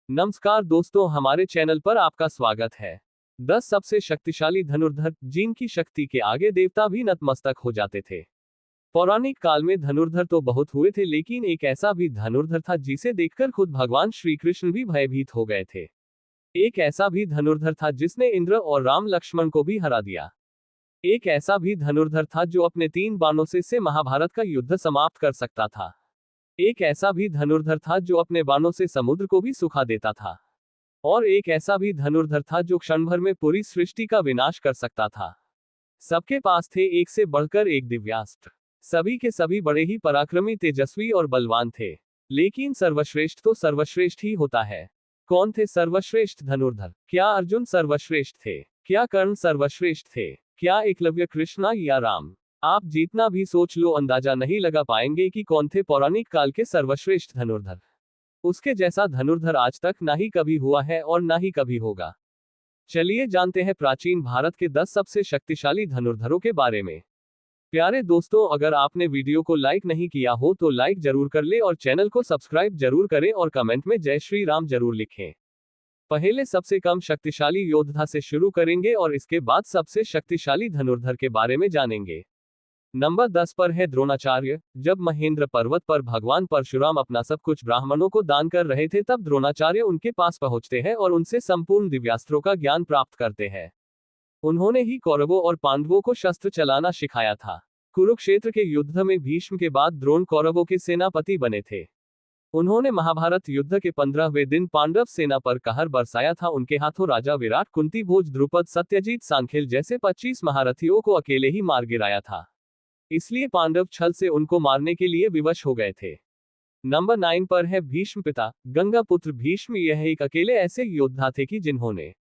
नमस्कार दोस्तों, हमारे चैनल पर आपका स्वागत है। 10 सबसे शक्तिशाली धनुर्धर, जिनकी शक्ति के आगे देवता भी नतमस्तक हो जाते थे। पौराणिक काल में धनुर्धर तो बहुत हुए थे, लेकिन एक ऐसा भी धनुर्धर था जिसे देखकर खुद भगवान श्री कृष्ण भी भयभीत हो गए थे। एक ऐसा भी धनुर्धर था जिसने इंद्र और राम लक्ष्मण को भी हरा दिया। एक ऐसा भी धनुर्धर था जो अपने 3 बाणों से महाभारत का युद्ध समाप्त कर सकता था। एक ऐसा भी धनुर्धर था जो अपने बाणों से समुद्र को भी सुखा देता था। और एक ऐसा भी धनुर्धर था जो क्षण भर में पूरी सृष्टि का विनाश कर सकता था। सबके पास थे एक से बढ़कर एक दिव्यास्त्र। सभी के सभी बड़े ही पराक्रमी, तेजस्वी और बलवान थे। लेकिन सर्वश्रेष्ठ तो सर्वश्रेष्ठ ही होता है। कौन थे सर्वश्रेष्ठ धनुर्धर? क्या अर्जुन सर्वश्रेष्ठ थे? क्या कर्ण सर्वश्रेष्ठ थे? क्या एकलव्य, कृष्णा या राम? आप जितना भी सोच लो, अंदाजा नहीं लगा पाएंगे कि कौन थे पौराणिक काल के सर्वश्रेष्ठ धनुर्धर। उसके जैसा धनुर्धर आज तक ना ही कभी हुआ है और ना ही कभी होगा। चलिए जानते हैं प्राचीन भारत के 10 सबसे शक्तिशाली धनुर्धरों के बारे में। प्यारे दोस्तों, अगर आपने वीडियो को लाइक नहीं किया हो तो लाइक जरूर कर ले और चैनल को सब्सक्राइब जरूर करें और कमेंट में जय श्री राम जरूर लिखें। पहले सबसे कम शक्तिशाली योद्धा से शुरू करेंगे और इसके बाद सबसे शक्तिशाली धनुर्धर के बारे में जानेंगे। नंबर 10 पर है द्रोणाचार्य। जब महेंद्र पर्वत पर भगवान परशुराम अपना सब कुछ ब्राह्मणों को दान कर रहे थे, तब द्रोणाचार्य उनके पास पहुंचते हैं और उनसे संपूर्ण दिव्यास्त्रों का ज्ञान प्राप्त करते हैं। उन्होंने ही कौरवों और पांडवों को शस्त्र चलाना सिखाया था। कुरुक्षेत्र के युद्ध में भीष्म के बाद द्रोण कौरवों के सेनापति बने थे। उन्होंने महाभारत युद्ध के 15वें दिन पांडव सेना पर कहर बरसाया था। उनके हाथों राजा विराट, कुंती भोज, द्रुपद, सत्यजीत, सांखिल जैसे 25 महारथियों को अकेले ही मार गिराया था। इसलिए पांडव छल से उनको मारने के लिए विवश हो गए थे। नंबर 9 पर है भीष्म पिता, गंगा पुत्र भीष्म। यह एक अकेले ऐसे योद्धा थे कि जिन्होंने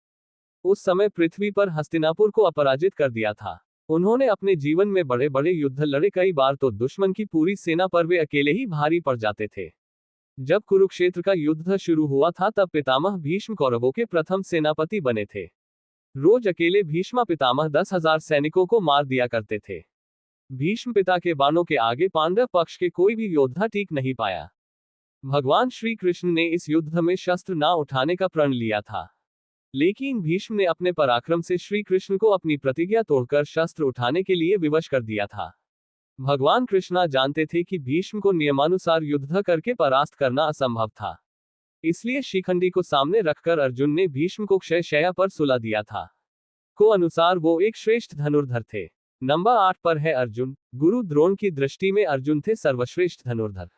उस समय पृथ्वी पर हस्तिनापुर को अपराजित कर दिया था। उन्होंने अपने जीवन में बड़े बड़े युद्ध लड़े, कई बार तो दुश्मन की पूरी सेना पर वे अकेले ही भारी पड़ जाते थे। जब कुरुक्षेत्र का युद्ध शुरू हुआ था, तब पितामह भीष्म कौरवों के प्रथम सेनापति बने थे। रोज अकेले भीष्मा पितामह 10,000 सैनिकों को मार दिया करते थे। भीष्म पिता के बाणों के आगे पांडव पक्ष के कोई भी योद्धा टिक नहीं पाया। भगवान श्री कृष्ण ने इस युद्ध में शस्त्र ना उठाने का प्रण लिया था, लेकिन भीष्म ने अपने पराक्रम से श्री कृष्ण को अपनी प्रतिज्ञा तोड़कर शस्त्र उठाने के लिए विवश कर दिया था। भगवान कृष्णा जानते थे कि भीष्म को नियमानुसार युद्ध करके परास्त करना असंभव था। इसलिए शिखंडी को सामने रखकर अर्जुन ने भीष्म को क्षय शैया पर सुला दिया था। को अनुसार वो एक श्रेष्ठ धनुर्धर थे। नंबर 8 पर है अर्जुन। गुरु द्रोण की दृष्टि में अर्जुन थे सर्वश्रेष्ठ धनुर्धर।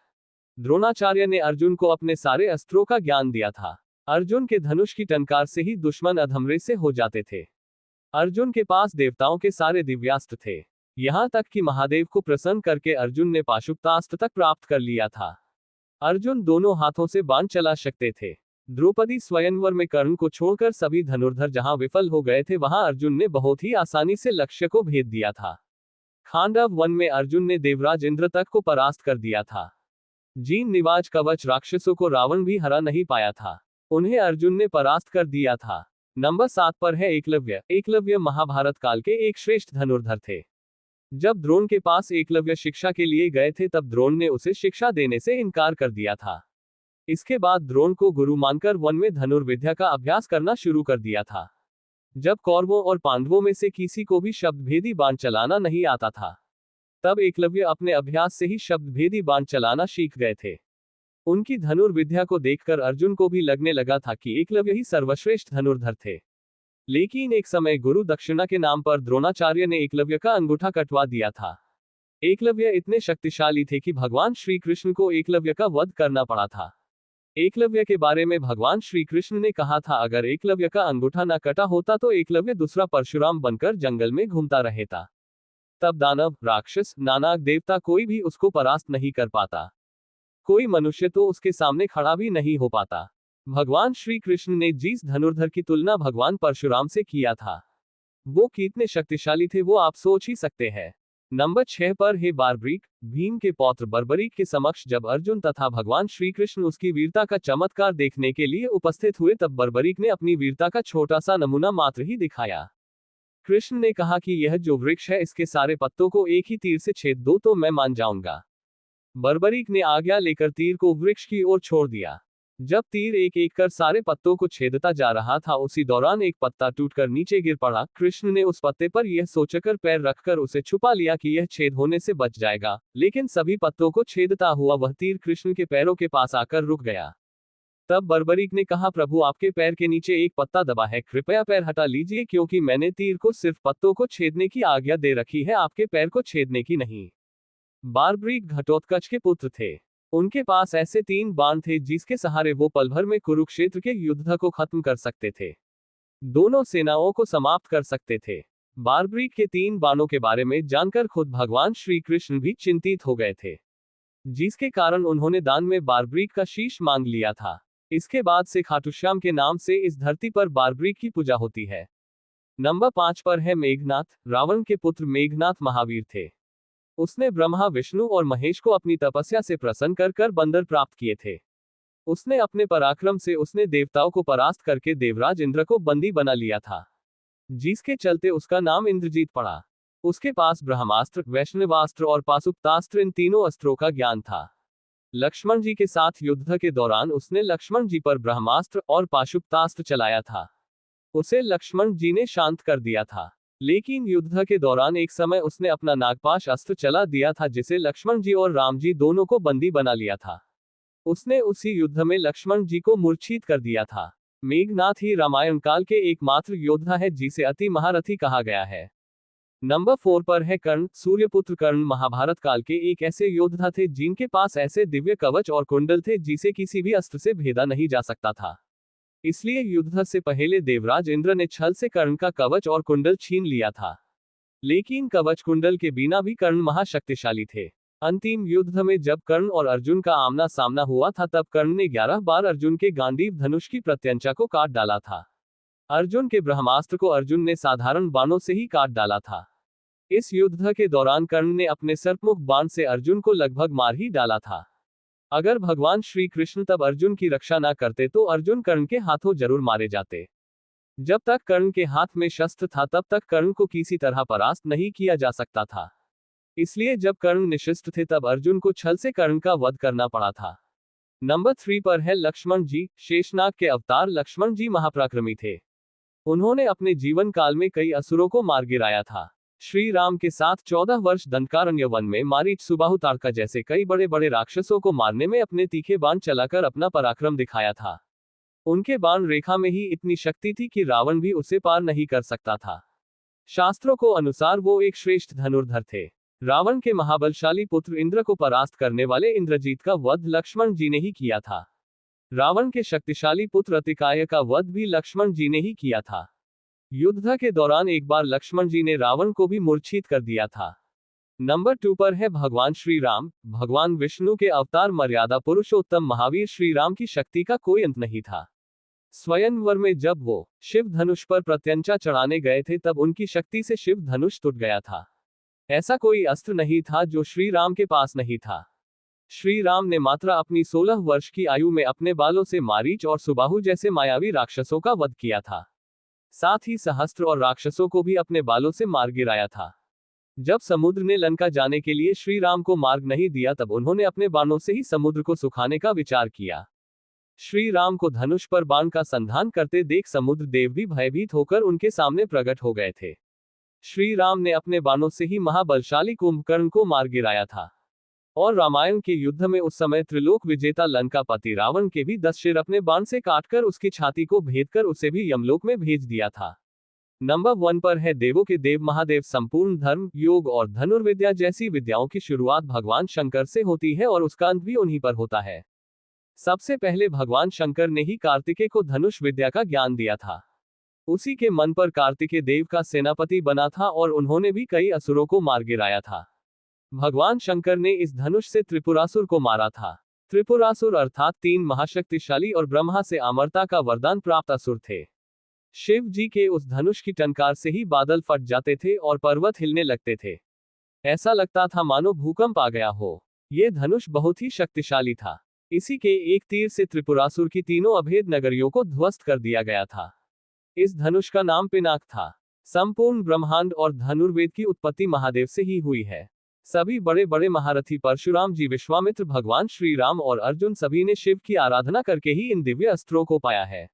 द्रोणाचार्य ने अर्जुन को अपने सारे अस्त्रों का ज्ञान दिया था। अर्जुन के धनुष की टंकार से ही दुश्मन अधमरे से हो जाते थे। अर्जुन के पास देवताओं के सारे दिव्यास्त्र थे। यहां तक कि महादेव को प्रसन्न करके अर्जुन ने पाशुपतास्त्र तक प्राप्त कर लिया था। अर्जुन दोनों हाथों से बाण चला सकते थे। द्रौपदी स्वयंवर में कर्ण को छोड़कर सभी धनुर्धर जहां विफल हो गए थे, वहां अर्जुन ने बहुत ही आसानी से लक्ष्य को भेद दिया था। खांडव वन में अर्जुन ने देवराज इंद्र तक को परास्त कर दिया था। जीन निवाज कवच राक्षसों को रावण भी हरा नहीं पाया था। उन्हें अर्जुन ने परास्त कर दिया था। नंबर 7 पर है एकलव्य। एकलव्य महाभारत काल के एक श्रेष्ठ धनुर्धर थे। जब द्रोण के पास एकलव्य शिक्षा के लिए गए थे, तब द्रोण ने उसे शिक्षा देने से इनकार कर दिया था। इसके बाद द्रोण को गुरु मानकर वन में धनुर्विद्या का अभ्यास करना शुरू कर दिया था। जब कौरवों और पांडवों में से किसी को भी शब्दभेदी बाण चलाना नहीं आता था, तब एकलव्य अपने अभ्यास से ही शब्दभेदी बाण चलाना सीख गए थे। उनकी धनुर्विद्या को देखकर अर्जुन को भी लगने लगा था कि एकलव्य ही सर्वश्रेष्ठ धनुर्धर थे। लेकिन एक समय गुरु दक्षिणा के नाम पर द्रोणाचार्य ने एकलव्य का अंगूठा कटवा दिया था। एकलव्य इतने शक्तिशाली थे कि भगवान श्री कृष्ण को एकलव्य का वध करना पड़ा था। एकलव्य के बारे में भगवान श्री कृष्ण ने कहा था, अगर एकलव्य का अंगूठा न कटा होता तो एकलव्य दूसरा परशुराम बनकर जंगल में घूमता रहता। तब दानव, राक्षस, नानाक देवता कोई भी उसको परास्त नहीं कर पाता। कोई मनुष्य तो उसके सामने खड़ा भी नहीं हो पाता। भगवान श्री कृष्ण ने जिस धनुर्धर की तुलना भगवान परशुराम से किया था, वो कितने शक्तिशाली थे वो आप सोच ही सकते हैं। नंबर 6 पर है बार्बरीक। भीम के पौत्र बर्बरीक के समक्ष जब अर्जुन तथा भगवान श्री कृष्ण उसकी वीरता का चमत्कार देखने के लिए उपस्थित हुए, तब बर्बरीक ने अपनी वीरता का छोटा सा नमूना मात्र ही दिखाया। कृष्ण ने कहा कि यह जो वृक्ष है, इसके सारे पत्तों को एक ही तीर से छेद दो तो मैं मान जाऊंगा। बर्बरीक ने आज्ञा लेकर तीर को वृक्ष की ओर छोड़ दिया। जब तीर एक एक कर सारे पत्तों को छेदता जा रहा था, उसी दौरान एक पत्ता टूटकर नीचे गिर पड़ा। कृष्ण ने उस पत्ते पर यह सोचकर पैर रखकर उसे छुपा लिया कि यह छेद होने से बच जाएगा, लेकिन सभी पत्तों को छेदता हुआ वह तीर कृष्ण के पैरों के पास आकर रुक गया। तब बर्बरीक ने कहा, प्रभु आपके पैर के नीचे एक पत्ता दबा है, कृपया पैर हटा लीजिए, क्योंकि मैंने तीर को सिर्फ पत्तों को छेदने की आज्ञा दे रखी है, आपके पैर को छेदने की नहीं। बार्बरीक घटोत्कच के पुत्र थे। उनके पास ऐसे 3 बाण थे जिसके सहारे वो पल भर में कुरुक्षेत्र के युद्ध को खत्म कर सकते थे, दोनों सेनाओं को समाप्त कर सकते थे। बार्बरीक के 3 बाणों के बारे में जानकर खुद भगवान श्री कृष्ण भी चिंतित हो गए थे, जिसके कारण उन्होंने दान में बार्बरीक का शीश मांग लिया था। इसके बाद से खाटूश्याम के नाम से इस धरती पर बार्बरीक की पूजा होती है। नंबर 5 पर है मेघनाथ। रावण के पुत्र मेघनाथ महावीर थे। उसने ब्रह्मा, विष्णु और महेश को अपनी तपस्या से प्रसन्न कर बंदर प्राप्त किए थे। उसने अपने पराक्रम से उसने देवताओं को परास्त करके देवराज इंद्र को बंदी बना लिया था, जिसके चलते उसका नाम इंद्रजीत पड़ा। उसके पास ब्रह्मास्त्र, वैष्णवास्त्र और पाशुपतास्त्र, इन तीनों अस्त्रों का ज्ञान था। लक्ष्मण जी के साथ युद्ध के दौरान उसने लक्ष्मण जी पर ब्रह्मास्त्र और पाशुपतास्त्र चलाया था। उसे लक्ष्मण जी ने शांत कर दिया था, लेकिन युद्ध के दौरान एक समय उसने अपना नागपाश अस्त्र चला दिया था, जिसे लक्ष्मण जी और राम जी दोनों को बंदी बना लिया था। उसने उसी युद्ध में लक्ष्मण जी को मूर्छित कर दिया था। मेघनाथ ही रामायण काल के एकमात्र योद्धा है जिसे अति महारथी कहा गया है। नंबर 4 पर है कर्ण। सूर्यपुत्र कर्ण महाभारत काल के एक ऐसे योद्धा थे जिनके पास ऐसे दिव्य कवच और कुंडल थे जिसे किसी भी अस्त्र से भेदा नहीं जा सकता था। इसलिए युद्ध से पहले देवराज इंद्र ने छल से कर्ण का कवच और कुंडल छीन लिया था, लेकिन कवच कुंडल के बिना भी कर्ण महाशक्तिशाली थे। अंतिम युद्ध में जब कर्ण और अर्जुन का आमना सामना हुआ था, तब कर्ण ने 11 बार अर्जुन के गांडीव धनुष की प्रत्यंचा को काट डाला था। अर्जुन के ब्रह्मास्त्र को अर्जुन ने साधारण बाणों से ही काट डाला था। इस युद्ध के दौरान कर्ण ने अपने सर्पमुख बाण से अर्जुन को लगभग मार ही डाला था। अगर भगवान श्री कृष्ण तब अर्जुन की रक्षा न करते तो अर्जुन कर्ण के हाथों जरूर मारे जाते। जब तक कर्ण के हाथ में शस्त्र था तब तक कर्ण को किसी तरह परास्त नहीं किया जा सकता था। इसलिए जब कर्ण निशस्त्र थे तब अर्जुन को छल से कर्ण का वध करना पड़ा था। नंबर 3 पर है लक्ष्मण जी। शेषनाग के अवतार लक्ष्मण जी महापराक्रमी थे। उन्होंने अपने जीवन काल में कई असुरों को मार गिराया था। श्री राम के साथ 14 वर्ष दंडकारण्य वन में मारीच, सुबाहु, ताड़का जैसे कई बड़े बड़े राक्षसों को मारने में अपने तीखे बाण चलाकर अपना पराक्रम दिखाया था। उनके बाण रेखा में ही इतनी शक्ति थी कि रावण भी उसे पार नहीं कर सकता था। शास्त्रों को अनुसार वो एक श्रेष्ठ धनुर्धर थे। रावण के महाबलशाली पुत्र इंद्र को परास्त करने वाले इंद्रजीत का वध लक्ष्मण जी ने ही किया था। रावण के शक्तिशाली पुत्र अतिकाय का वध भी लक्ष्मण जी ने ही किया था। युद्ध के दौरान एक बार लक्ष्मण जी ने रावण को भी मूर्छित कर दिया था। नंबर 2 पर है भगवान श्री राम। भगवान विष्णु के अवतार मर्यादा पुरुषोत्तम महावीर श्री राम की शक्ति का कोई अंत नहीं था। स्वयंवर में जब वो शिव धनुष पर प्रत्यंचा चढ़ाने गए थे तब उनकी शक्ति से शिव धनुष टूट गया था। ऐसा कोई अस्त्र नहीं था जो श्री राम के पास नहीं था। श्री राम ने मात्र अपनी 16 वर्ष की आयु में अपने बालों से मारीच और सुबाहु जैसे मायावी राक्षसों का वध किया था। साथ ही सहस्त्र और राक्षसों को भी अपने बालों से मार गिराया था। जब समुद्र ने लंका जाने के लिए श्री राम को मार्ग नहीं दिया तब उन्होंने अपने बाणों से ही समुद्र को सुखाने का विचार किया। श्री राम को धनुष पर बाण का संधान करते देख समुद्र देव भी भयभीत होकर उनके सामने प्रकट हो गए थे। श्री राम ने अपने बाणों से ही महाबलशाली कुंभकर्ण को मार गिराया था। और रामायण के युद्ध में उस समय त्रिलोक विजेता लंकापति रावण के भी 10 सिर अपने बाण से काटकर उसकी छाती को भेदकर उसे भी यमलोक में भेज दिया था। नंबर 1 पर है देवों के देव महादेव। संपूर्ण धर्म, योग और धनुर्विद्या जैसी विद्याओं की शुरुआत भगवान शंकर से होती है और उसका अंत भी उन्हीं पर होता है। सबसे पहले भगवान शंकर ने ही कार्तिकेय को धनुष विद्या का ज्ञान दिया था। उसी के मन पर कार्तिकेय देव का सेनापति बना था और उन्होंने भी कई असुरों को मार गिराया था। भगवान शंकर ने इस धनुष से त्रिपुरासुर को मारा था। त्रिपुरासुर अर्थात 3 महाशक्तिशाली और ब्रह्मा से अमरता का वरदान प्राप्त असुर थे। शिव जी के उस धनुष की टंकार से ही बादल फट जाते थे और पर्वत हिलने लगते थे। ऐसा लगता था मानो भूकंप आ गया हो। ये धनुष बहुत ही शक्तिशाली था। इसी के एक तीर से त्रिपुरासुर की तीनों अभेद नगरियों को ध्वस्त कर दिया गया था। इस धनुष का नाम पिनाक था। संपूर्ण ब्रह्मांड और धनुर्वेद की उत्पत्ति महादेव से ही हुई है। सभी बड़े बड़े महारथी परशुराम जी, विश्वामित्र, भगवान श्री राम और अर्जुन सभी ने शिव की आराधना करके ही इन दिव्य अस्त्रों को पाया है।